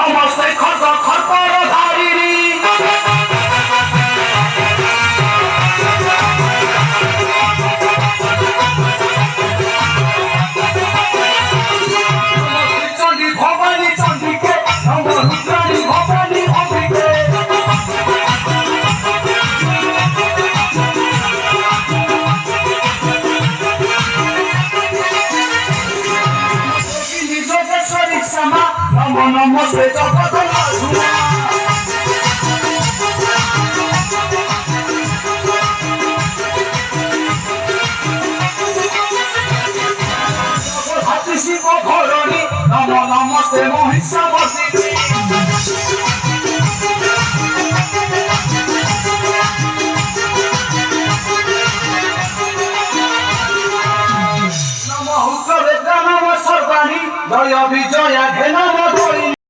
নমস্তে খর্গ খর্পর ধারিণী চণ্ডী ভবানী চণ্ডীকে নম রুদ্রাণী ভবানী অম্বিকে যোগেশ্বরী শ্যামা নম নমস্তে জগত মাধুরা শিব ধরণী নম নমস্তে মহিষামর্দিনী